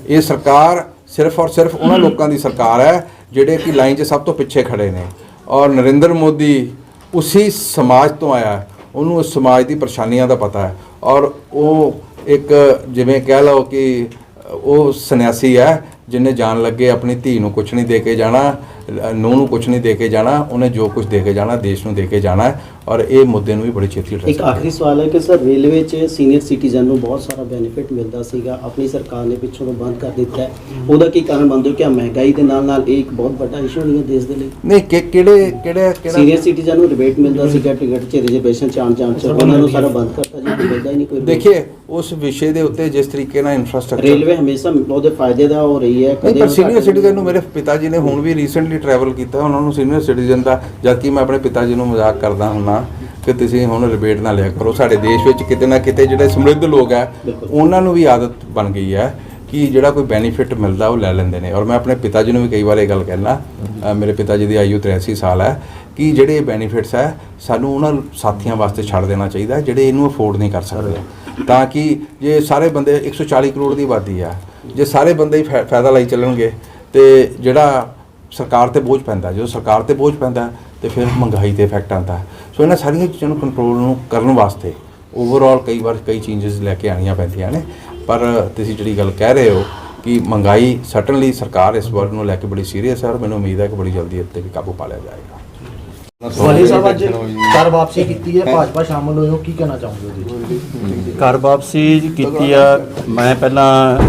ਇਹ ਸਰਕਾਰ ਸਿਰਫ ਔਰ ਸਿਰਫ ਉਹਨਾਂ ਲੋਕਾਂ ਦੀ ਸਰਕਾਰ ਹੈ ਜਿਹੜੇ ਕਿ ਲਾਈਨ 'ਚ ਸਭ ਤੋਂ ਪਿੱਛੇ ਖੜੇ ਨੇ, ਔਰ ਨਰਿੰਦਰ ਮੋਦੀ ਉਸੇ ਸਮਾਜ ਤੋਂ ਆਇਆ, ਉਹਨੂੰ ਉਸ ਸਮਾਜ ਦੀ ਪਰੇਸ਼ਾਨੀਆਂ ਦਾ ਪਤਾ ਹੈ, ਔਰ ਉਹ ਇੱਕ ਜਿਵੇਂ ਕਹਿ ਲਓ ਕਿ ਉਹ ਸੰਨਿਆਸੀ ਹੈ ਜਿਹਨੇ ਜਾਣ ਲੱਗੇ ਆਪਣੀ ਧੀ ਨੂੰ ਕੁਛ ਨਹੀਂ ਦੇ ਕੇ ਜਾਣਾ, ਨੂੰਹ ਨੂੰ ਕੁਝ ਨਹੀਂ ਦੇ ਕੇ ਜਾਣਾ, ਉਹਨੇ ਜੋ ਕੁਝ ਦੇ ਕੇ ਜਾਣਾ ਦੇਸ਼ ਨੂੰ ਦੇ ਕੇ ਜਾਣਾ ਹੈ, ਔਰ ਇਹ ਮੁੱਦੇ ਨੂੰ ਵੀ ਬੜੀ ਛੇਤੀ ਇੱਕ ਆਖਰੀ ਸਵਾਲ ਹੈ ਕਿ ਸਰ ਰੇਲਵੇ 'ਚ ਸੀਨੀਅਰ ਸਿਟੀਜ਼ਨ ਨੂੰ ਬਹੁਤ ਸਾਰਾ ਬੈਨੀਫਿਟ ਮਿਲਦਾ ਸੀਗਾ, ਆਪਣੀ ਸਰਕਾਰ ਨੇ ਪਿੱਛੋਂ ਤੋਂ ਬੰਦ ਕਰ ਦਿੱਤਾ ਹੈ, ਉਹਦਾ ਕੀ ਕਾਰਨ ਮੰਨਦੇ ਹੋ ਕਿ ਮਹਿੰਗਾਈ ਦੇ ਨਾਲ ਇਹ ਇੱਕ ਬਹੁਤ ਵੱਡਾ ਇਸ਼ੂ ਨਹੀਂ ਹੈ ਦੇਸ਼ ਦੇ ਲਈ? ਨਹੀਂ ਕਿਹੜਾ ਸੀਨੀਅਰ ਸਿਟੀਜ਼ਨ ਨੂੰ ਰਿਬੇਟ ਮਿਲਦਾ ਸੀਗਾ ਟਿਕਟ 'ਚ, ਰਿਜ਼ਰਵੇਸ਼ਨ 'ਚ ਆਉਣ ਜਾਣ 'ਚ, ਉਹਨਾਂ ਨੂੰ ਸਾਰਾ ਬੰਦ ਕਰਤਾ ਜੀ, ਮਿਲਦਾ ਹੀ ਨਹੀਂ ਕੋਈ। ਦੇਖिए ਉਸ ਵਿਸ਼ੇ ਦੇ ਉੱਤੇ ਜਿਸ ਤਰੀਕੇ ਨਾਲ ਇਨਫਰਾਸਟ੍ਰਕਚਰ ਰੇਲਵੇ ਹਮੇਸ਼ਾ ਉਹਦੇ ਫਾਇਦੇ ਦਾ ਹੋ ਰਹੀ ਹੈ। ਨਹੀਂ, ਪਰ ਸੀਨੀਅਰ ਸਿਟੀਜ਼ਨ ਨੂੰ ਮੇਰੇ ਪਿਤਾ ਜੀ ਨੇ ਹੁਣ ਵੀ ਰੀਸੈਂਟਲੀ ਟਰੈਵਲ ਕੀਤਾ, ਉਹਨਾਂ ਨੂੰ ਸੀਨੀਅਰ ਸਿਟੀਜ਼ਨ ਦਾ, ਜਦ ਕਿ ਮੈਂ ਆਪਣੇ ਪਿਤਾ ਜੀ ਨੂੰ ਮਜ਼ਾਕ ਕਰਦਾ ਹੁੰਨਾ ਕਿ ਤੁਸੀਂ ਹੁਣ ਰਿਬੇਟ ਨਾ ਲਿਆ ਕਰੋ। ਸਾਡੇ ਦੇਸ਼ ਵਿੱਚ ਕਿਤੇ ਨਾ ਕਿਤੇ ਜਿਹੜੇ ਸਮਰਿੱਧ ਲੋਕ ਹੈ ਉਹਨਾਂ ਨੂੰ ਵੀ ਆਦਤ ਬਣ ਗਈ ਹੈ ਕਿ ਜਿਹੜਾ ਕੋਈ ਬੈਨੀਫਿਟ ਮਿਲਦਾ ਉਹ ਲੈ ਲੈਂਦੇ ਨੇ। ਔਰ ਮੈਂ ਆਪਣੇ ਪਿਤਾ ਜੀ ਨੂੰ ਵੀ ਕਈ ਵਾਰ ਇਹ ਗੱਲ ਕਹਿਣਾ, ਮੇਰੇ ਪਿਤਾ ਜੀ ਦੀ ਆਯੂ 83 ਸਾਲ ਹੈ, ਕਿ ਜਿਹੜੇ ਬੈਨੀਫਿਟਸ ਹੈ ਸਾਨੂੰ ਉਹਨਾਂ ਸਾਥੀਆਂ ਵਾਸਤੇ ਛੱਡ ਦੇਣਾ ਚਾਹੀਦਾ ਜਿਹੜੇ ਇਹਨੂੰ ਅਫੋਰਡ ਨਹੀਂ ਕਰ ਸਕਦੇ, ਤਾਂ ਕਿ ਜੇ ਸਾਰੇ ਬੰਦੇ 140 ਕਰੋੜ ਦੀ ਆਬਾਦੀ ਆ, ਜੇ ਸਾਰੇ ਬੰਦੇ ਹੀ ਫਾਇਦਾ ਲਈ ਚੱਲਣਗੇ ਤੇ ਜਿਹੜਾ ਸਰਕਾਰ ਤੇ ਬੋਝ ਪੈਂਦਾ, ਜਦੋਂ ਸਰਕਾਰ ਤੇ ਬੋਝ ਪੈਂਦਾ ਤੇ ਫਿਰ ਮਹਿੰਗਾਈ ਤੇ ਇਫੈਕਟ ਆਉਂਦਾ। ਸੋ ਇਹਨਾਂ ਸਾਰੀਆਂ ਚੀਜ਼ਾਂ ਨੂੰ ਕੰਟਰੋਲ ਨੂੰ ਕਰਨ ਵਾਸਤੇ ਓਵਰਆਲ ਕਈ ਵਾਰ ਕਈ ਚੇਂਜਸ ਲੈ ਕੇ ਆਉਣੀਆਂ ਪੈਂਦੀਆਂ ਨੇ। ਪਰ ਤੁਸੀਂ ਜਿਹੜੀ ਗੱਲ ਕਹਿ ਰਹੇ ਹੋ ਕਿ ਮਹਿੰਗਾਈ ਸਰਟਨਲੀ ਸਰਕਾਰ ਇਸ ਵਾਰ ਨੂੰ ਲੈ ਕੇ ਬੜੀ ਸੀਰੀਅਸ ਹੈ, ਔਰ ਮੈਨੂੰ ਉਮੀਦ ਹੈ ਕਿ ਬੜੀ ਜਲਦੀ ਇੱਥੇ ਵੀ ਕਾਬੂ ਪਾ ਲਿਆ ਜਾਏਗਾ। ਵਾਲੀ ਸਾਹਿਬ ਅੱਜ ਘਰ ਵਾਪਸੀ ਕੀਤੀ ਹੈ, ਭਾਜਪਾ ਸ਼ਾਮਲ ਹੋਏ ਹੋ, ਕੀ ਕਹਿਣਾ ਚਾਹੋਗੇ ਜੀ? ਘਰ ਵਾਪਸੀ ਕੀਤੀ ਆ। ਮੈਂ ਪਹਿਲਾਂ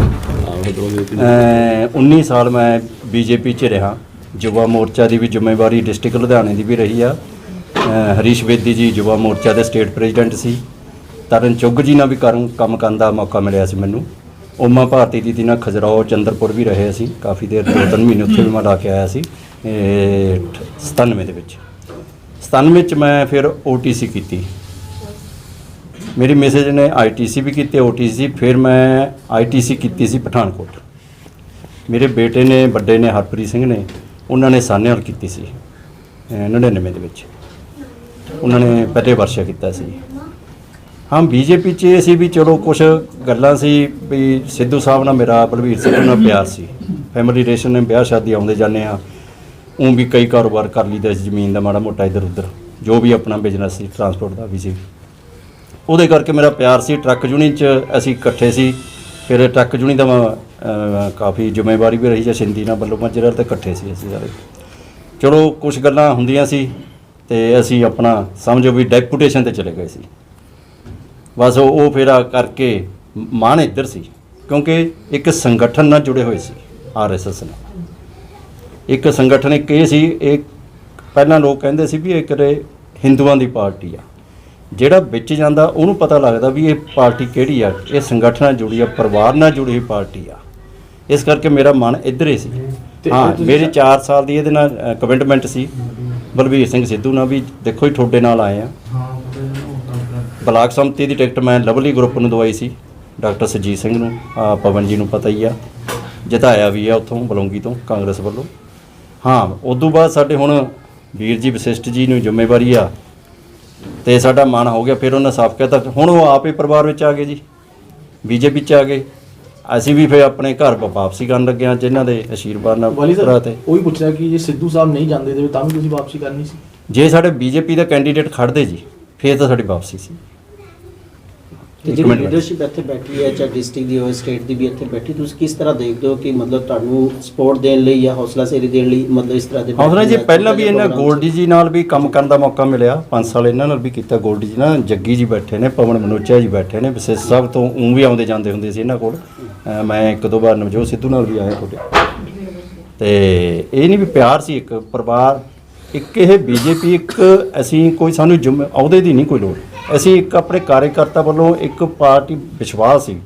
19 ਸਾਲ ਮੈਂ ਬੀਜੇਪੀ 'ਚ ਰਿਹਾ, ਯੁਵਾ ਮੋਰਚਾ ਦੀ ਵੀ ਜ਼ਿੰਮੇਵਾਰੀ ਡਿਸਟ੍ਰਿਕਟ ਲੁਧਿਆਣੇ ਦੀ ਵੀ ਰਹੀ ਆ। ਹਰੀਸ਼ ਬੇਦੀ ਜੀ ਯੁਵਾ ਮੋਰਚਾ ਦੇ ਸਟੇਟ ਪ੍ਰੈਜ਼ੀਡੈਂਟ ਸੀ। ਤਰਨ ਚੁੱਗ ਜੀ ਨਾਲ ਵੀ ਕੰਮ ਕਰਨ ਦਾ ਮੌਕਾ ਮਿਲਿਆ ਸੀ ਮੈਨੂੰ। ਉਮਾ ਭਾਰਤੀ ਦੀ ਨਾਲ ਖਜਰਾਓ ਚੰਦਰਪੁਰ ਵੀ ਰਹੇ ਅਸੀਂ ਕਾਫੀ ਦੇਰ, 2-3 ਮਹੀਨੇ ਉੱਥੇ ਵੀ ਮੈਂ ਲਾ ਕੇ ਆਇਆ ਸੀ। 97 ਦੇ ਵਿੱਚ 97 'ਚ ਮੈਂ ਫਿਰ OTC ਕੀਤੀ। ਮੇਰੀ ਮੈਸੇਜ ਨੇ ITC ਵੀ ਕੀਤੀ, OTC, ਫਿਰ ਮੈਂ ITC ਕੀਤੀ ਸੀ ਪਠਾਨਕੋਟ। ਮੇਰੇ ਬੇਟੇ ਨੇ, ਵੱਡੇ ਨੇ ਹਰਪ੍ਰੀਤ ਸਿੰਘ ਨੇ, ਉਹਨਾਂ ਨੇ ਸਾਨੇਵਾਲ ਕੀਤੀ ਸੀ 99 ਦੇ ਵਿੱਚ, ਉਹਨਾਂ ਨੇ ਪਹਿਲੇ ਵਰਸ਼ਾ ਕੀਤਾ ਸੀ। ਹਾਂ, ਬੀਜੇਪੀ 'ਚ ਅਸੀਂ ਵੀ ਚਲੋ ਕੁਛ ਗੱਲਾਂ ਸੀ ਵੀ ਸਿੱਧੂ ਸਾਹਿਬ ਨਾਲ ਮੇਰਾ, ਬਲਵੀਰ ਸਿੰਘ ਨਾਲ ਪਿਆਰ ਸੀ, ਫੈਮਿਲੀ ਰਿਲੇਸ਼ਨ ਨੇ, ਵਿਆਹ ਸ਼ਾਦੀ ਆਉਂਦੇ ਜਾਂਦੇ ਆ, ਉਹ ਵੀ ਕਈ ਕਾਰੋਬਾਰ ਕਰ ਲਈਦਾ ਸੀ ਜ਼ਮੀਨ ਦਾ ਮਾੜਾ ਮੋਟਾ ਇੱਧਰ ਉੱਧਰ, ਜੋ ਵੀ ਆਪਣਾ ਬਿਜ਼ਨਸ ਸੀ ਟਰਾਂਸਪੋਰਟ ਦਾ ਵੀ ਸੀ, ਉਹਦੇ ਕਰਕੇ ਮੇਰਾ ਪਿਆਰ ਸੀ। ਟਰੱਕ ਯੂਨੀਅਨ 'ਚ ਅਸੀਂ ਇਕੱਠੇ ਸੀ, ਫਿਰ ਟਰੱਕ ਯੂਨੀਅਨ ਦਾ ਕਾਫੀ ਜ਼ਿੰਮੇਵਾਰੀ ਵੀ ਰਹੀ ਜਾਂ ਸਿੰਧੀ ਨਾਲ ਵੱਲੋਂ ਮਾਜਰਾ, ਤੇ ਇਕੱਠੇ ਸੀ ਅਸੀਂ ਸਾਰੇ। ਚਲੋ ਕੁਛ ਗੱਲਾਂ ਹੁੰਦੀਆਂ ਸੀ ਤੇ ਅਸੀਂ ਆਪਣਾ ਸਮਝੋ ਵੀ ਡੈਪੂਟੇਸ਼ਨ 'ਤੇ ਚਲੇ ਗਏ ਸੀ। ਬਸ ਉਹ ਫਿਰ ਕਰਕੇ ਮਾਨ ਇੱਧਰ ਸੀ, ਕਿਉਂਕਿ ਇੱਕ ਸੰਗਠਨ ਨਾਲ ਜੁੜੇ ਹੋਏ ਸੀ, RSS ਨਾਲ। ਇੱਕ ਸੰਗਠਨ ਇੱਕ ਇਹ ਸੀ, ਇਹ ਪਹਿਲਾਂ ਲੋਕ ਕਹਿੰਦੇ ਸੀ ਵੀ ਇਹ ਕਦੇ ਹਿੰਦੂਆਂ ਦੀ ਪਾਰਟੀ ਆ, ਜਿਹੜਾ ਵਿੱਚ ਜਾਂਦਾ ਉਹਨੂੰ ਪਤਾ ਲੱਗਦਾ ਵੀ ਇਹ ਪਾਰਟੀ ਕਿਹੜੀ ਆ, ਇਹ ਸੰਗਠਨ ਨਾਲ ਜੁੜੀ ਆ, ਪਰਿਵਾਰ ਨਾਲ ਜੁੜੀ ਹੋਈ ਪਾਰਟੀ ਆ। ਇਸ ਕਰਕੇ ਮੇਰਾ ਮਨ ਇੱਧਰ ਹੀ ਸੀ। ਹਾਂ, ਮੇਰੇ 4 ਸਾਲ ਦੀ ਇਹਦੇ ਨਾਲ ਕਮਿਟਮੈਂਟ ਸੀ ਬਲਵੀਰ ਸਿੰਘ ਸਿੱਧੂ ਨਾਲ ਵੀ। ਦੇਖੋ ਜੀ, ਤੁਹਾਡੇ ਨਾਲ ਆਏ ਆ। ਬਲਾਕ ਸੰਮਤੀ ਦੀ ਟਿਕਟ ਮੈਂ ਲਵਲੀ ਗਰੁੱਪ ਨੂੰ ਦਵਾਈ ਸੀ, ਡਾਕਟਰ ਸੁਰਜੀਤ ਸਿੰਘ ਨੂੰ, ਪਵਨ ਜੀ ਨੂੰ ਪਤਾ ਹੀ ਆ, ਜਿਤਾਇਆ ਵੀ ਆ ਉੱਥੋਂ ਬਲੌਂਗੀ ਤੋਂ ਕਾਂਗਰਸ ਵੱਲੋਂ। ਹਾਂ, ਉਦੋਂ ਬਾਅਦ ਸਾਡੇ ਹੁਣ ਵੀਰ ਜੀ ਵਸਿਸ਼ਟ ਜੀ ਨੂੰ ਜ਼ਿੰਮੇਵਾਰੀ ਆ ਤੇ ਸਾਡਾ ਮਨ ਹੋ ਗਿਆ। ਫਿਰ ਉਹਨਾਂ ਸਾਫ਼ ਕਹਿਤਾ, ਹੁਣ ਉਹ ਆਪ ਹੀ ਪਰਿਵਾਰ ਵਿੱਚ ਆ ਗਏ ਜੀ, ਬੀਜੇਪੀ 'ਚ ਆ ਗਏ। ਅਸੀਂ ਵੀ ਫਿਰ ਆਪਣੇ ਘਰ ਵਾਪਸੀ ਕਰਨ ਲੱਗੇ ਹਾਂ, ਜਿਨ੍ਹਾਂ ਦੇ ਆਸ਼ੀਰਵਾਦ ਨਾਲ। ਉਹੀ ਪੁੱਛਿਆ ਕਿ ਜੇ ਸਿੱਧੂ ਸਾਹਿਬ ਨਹੀਂ ਜਾਂਦੇ ਤੇ ਤਾਂ ਵੀ ਤੁਸੀਂ ਵਾਪਸੀ ਕਰਨੀ ਸੀ? ਜੇ ਸਾਡੇ ਬੀਜੇਪੀ ਦਾ ਕੈਂਡੀਡੇਟ ਖੜਦੇ ਜੀ, ਫਿਰ ਤਾਂ ਸਾਡੀ ਵਾਪਸੀ ਸੀ। ਤੇ ਜਿਹੜੀ ਲੀਡਰਸ਼ਿਪ ਇੱਥੇ ਬੈਠੀ ਹੈ, ਚਾਹੇ ਡਿਸਟ੍ਰਿਕਟ ਦੀ ਹੋਵੇ, ਸਟੇਟ ਦੀ ਵੀ ਇੱਥੇ ਬੈਠੀ, ਤੁਸੀਂ ਕਿਸ ਤਰ੍ਹਾਂ ਦੇਖਦੇ ਹੋ ਕਿ ਮਤਲਬ ਤੁਹਾਨੂੰ ਸਪੋਰਟ ਦੇਣ ਲਈ ਜਾਂ ਹੌਸਲਾ ਸੇਰੀ ਦੇਣ ਲਈ, ਮਤਲਬ ਇਸ ਤਰ੍ਹਾਂ ਦੇ ਹੌਸਲਾ ਜੀ? ਪਹਿਲਾਂ ਵੀ ਇਹਨਾਂ ਗੋਲਡੀ ਜੀ ਨਾਲ ਵੀ ਕੰਮ ਕਰਨ ਦਾ ਮੌਕਾ ਮਿਲਿਆ, 5 ਸਾਲ ਇਹਨਾਂ ਨਾਲ ਵੀ ਕੀਤਾ। ਗੋਲਡੀ ਜੀ ਨਾਲ ਜੱਗੀ ਜੀ ਬੈਠੇ ਨੇ, ਪਵਨ ਮਨੋਚਾ ਜੀ ਬੈਠੇ ਨੇ, ਵਿਸ਼ੇਸ਼ ਸਾਹਿਬ ਤੋਂ ਵੀ ਆਉਂਦੇ ਜਾਂਦੇ ਹੁੰਦੇ ਸੀ ਇਹਨਾਂ ਕੋਲ। ਮੈਂ 1-2 ਵਾਰ ਨਵਜੋਤ ਸਿੱਧੂ ਨਾਲ ਵੀ ਆਇਆ ਤੁਹਾਡੇ। ਤੇ ਇਹ ਨਹੀਂ ਵੀ ਪਿਆਰ ਸੀ, ਇੱਕ ਪਰਿਵਾਰ, ਇੱਕ ਇਹ ਬੀਜੇਪੀ, ਇੱਕ ਅਸੀਂ ਕੋਈ ਸਾਨੂੰ ਅਹੁਦੇ ਦੀ ਨਹੀਂ ਕੋਈ ਲੋੜ, ਅਸੀਂ ਇੱਕ ਆਪਣੇ ਕਾਰਜਕਰਤਾ ਵੱਲੋਂ ਇੱਕ ਪਾਰਟੀ ਵਿਸ਼ਵਾਸ ਸੀ,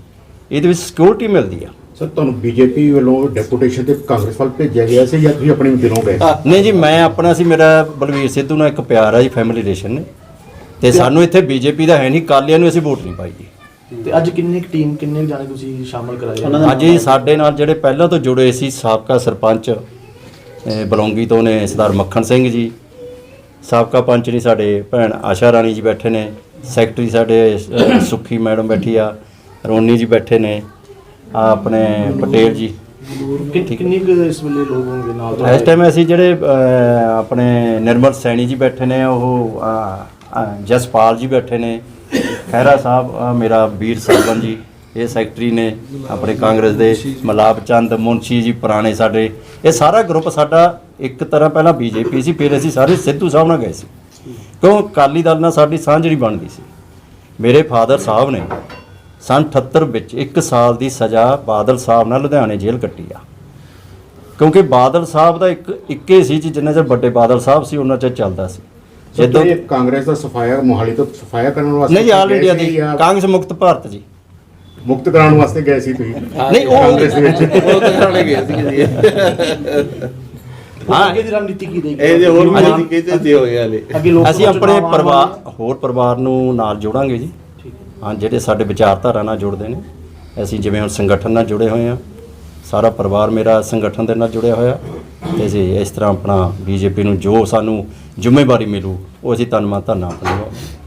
ਇਹਦੇ ਵਿੱਚ ਸਿਕਿਉਰਿਟੀ ਮਿਲਦੀ ਆ। ਸਰ, ਤੁਹਾਨੂੰ ਬੀਜੇਪੀ ਵੱਲੋਂ ਡੈਪੂਟੇਸ਼ਨ ਤੇ ਕਾਂਗਰਸ ਵੱਲ ਭੇਜਿਆ ਗਿਆ ਸੀ ਜਾਂ ਤੁਸੀਂ ਆਪਣੇ ਦਿਲੋਂ ਗਏ? ਨਹੀਂ ਜੀ, ਮੈਂ ਆਪਣਾ ਸੀ, ਮੇਰਾ ਬਲਵੀਰ ਸਿੱਧੂ ਨਾਲ ਇੱਕ ਪਿਆਰ ਆ ਜੀ, ਫੈਮਿਲੀ ਰਿਲੇਸ਼ਨ ਨੇ, ਤੇ ਸਾਨੂੰ ਇੱਥੇ ਬੀਜੇਪੀ ਦਾ ਹੈ ਨਹੀਂ, ਕਾਲੀਆਂ ਨੂੰ ਅਸੀਂ ਵੋਟ ਨਹੀਂ ਪਾਈ ਜੀ। ਤੇ ਅੱਜ ਕਿੰਨੇ ਜਾਣੇ ਤੁਸੀਂ ਸ਼ਾਮਲ ਕਰਾਏ? ਅੱਜ ਜੀ ਸਾਡੇ ਨਾਲ ਜਿਹੜੇ ਪਹਿਲਾਂ ਤੋਂ ਜੁੜੇ ਸੀ, ਸਾਬਕਾ ਸਰਪੰਚ ਬਲੌਂਗੀ ਤੋਂ ਨੇ ਸਰਦਾਰ ਮੱਖਣ ਸਿੰਘ ਜੀ, ਸਾਬਕਾ ਪੰਚ ਨਹੀਂ ਸਾਡੇ ਭੈਣ ਆਸ਼ਾ ਰਾਣੀ ਜੀ ਬੈਠੇ ਨੇ, ਸੈਕਟਰੀ ਸਾਡੇ ਸੁੱਖੀ ਮੈਡਮ ਬੈਠੀ ਆ, ਰੋਨੀ ਜੀ ਬੈਠੇ ਨੇ, ਆਪਣੇ ਪਟੇਲ ਜੀ। ਕਿੰਨੀ ਕੁ ਇਸ ਵੇਲੇ ਲੋਕ ਹੋਣਗੇ ਨਾਲ? ਇਸ ਟਾਈਮ ਅਸੀਂ ਜਿਹੜੇ ਆਪਣੇ ਨਿਰਮਲ ਸੈਣੀ ਜੀ ਬੈਠੇ ਨੇ, ਉਹ ਜਸਪਾਲ ਜੀ ਬੈਠੇ ਨੇ, ਖਹਿਰਾ ਸਾਹਿਬ, ਮੇਰਾ ਵੀਰ ਸਰਵਨ ਜੀ, ਇਹ ਸੈਕਟਰੀ ਨੇ ਆਪਣੇ ਕਾਂਗਰਸ ਦੇ, ਮਲਾਪ ਚੰਦ ਮੁਨਸ਼ੀ ਜੀ ਪੁਰਾਣੇ ਸਾਡੇ, ਇਹ ਸਾਰਾ ਗਰੁੱਪ ਸਾਡਾ ਇੱਕ ਤਰ੍ਹਾਂ ਪਹਿਲਾਂ ਬੀਜੇਪੀ ਸੀ, ਫਿਰ ਅਸੀਂ ਸਾਰੇ ਸਿੱਧੂ ਸਾਹਿਬ ਨਾਲ ਗਏ ਸੀ, ਕਿਉਂ ਅਕਾਲੀ ਦਲ ਨਾਲ ਸਾਡੀ ਸਾਂਝ ਨਹੀਂ ਬਣਦੀ ਸੀ। ਮੇਰੇ ਫਾਦਰ ਸਾਹਿਬ ਨੇ ਸੰਨ 78 ਵਿੱਚ 1 ਸਾਲ ਦੀ ਸਜ਼ਾ ਬਾਦਲ ਸਾਹਿਬ ਨਾਲ ਲੁਧਿਆਣੇ ਜੇਲ੍ਹ ਕੱਟੀ ਆ, ਕਿਉਂਕਿ ਬਾਦਲ ਸਾਹਿਬ ਦਾ ਇੱਕੇ ਸੀ ਜੀ, ਜਿੰਨਾ ਚਿਰ ਵੱਡੇ ਬਾਦਲ ਸਾਹਿਬ ਸੀ ਉਹਨਾਂ ਚਿਰ ਚੱਲਦਾ ਸੀ। ਜਦੋਂ ਕਾਂਗਰਸ ਦਾ ਸਫਾਇਆ ਮੋਹਾਲੀ ਤੋਂ ਸਫਾਇਆ ਕਰਨ ਵਾਸਤੇ ਨਹੀਂ, ਆਲ ਇੰਡੀਆ ਗਏ ਸੀ ਦੀ ਜਾਂ ਕਾਂਗਰਸ ਮੁਕਤ ਭਾਰਤ ਜੀ। ਮੁਕਤ ਕਰਾਉਣ ਵਾਸਤੇ ਗਏ ਸੀ ਤੁਸੀਂ? ਨਹੀਂ, ਉਹ ਕਾਂਗਰਸ ਦੇ ਵਿੱਚ ਉਹ ਤਾਂ ਕਰਾਉਣੇ ਗਏ ਸੀ ਜੀ। ਹਾਂ ਅੱਗੇ ਦੀ ਰਣਨੀਤੀ ਕੀ ਦੇਗੀ? ਇਹ ਜੇ ਹੋਰ ਵੀ ਅਸੀਂ ਕਿਤੇ ਤੇ ਹੋ ਗਿਆ ਹਲੇ। ਅੱਗੇ ਲੋਕ ਅਸੀਂ ਆਪਣੇ ਹੋਰ ਪਰਿਵਾਰ ਨੂੰ ਨਾਲ ਜੋੜਾਂਗੇ ਜੀ। ਹਾਂ, ਜਿਹੜੇ ਸਾਡੇ ਵਿਚਾਰਧਾਰਾ ਨਾਲ ਜੁੜਦੇ ਨੇ, ਅਸੀਂ ਜਿਵੇਂ ਹੁਣ ਸੰਗਠਨ ਨਾਲ ਜੁੜੇ ਹੋਏ ਹਾਂ, ਸਾਰਾ ਪਰਿਵਾਰ ਮੇਰਾ ਸੰਗਠਨ ਦੇ ਨਾਲ ਜੁੜਿਆ ਹੋਇਆ, ਤੇ ਅਸੀਂ ਇਸ ਤਰ੍ਹਾਂ ਆਪਣਾ ਬੀਜੇਪੀ ਨੂੰ ਜੋ ਸਾਨੂੰ ਜ਼ਿੰਮੇਵਾਰੀ ਮਿਲੂ ਉਹ ਅਸੀਂ ਤਨ ਮਨ ਧਨ ਨਾਲ ਨਿਭਾਵਾਂਗੇ।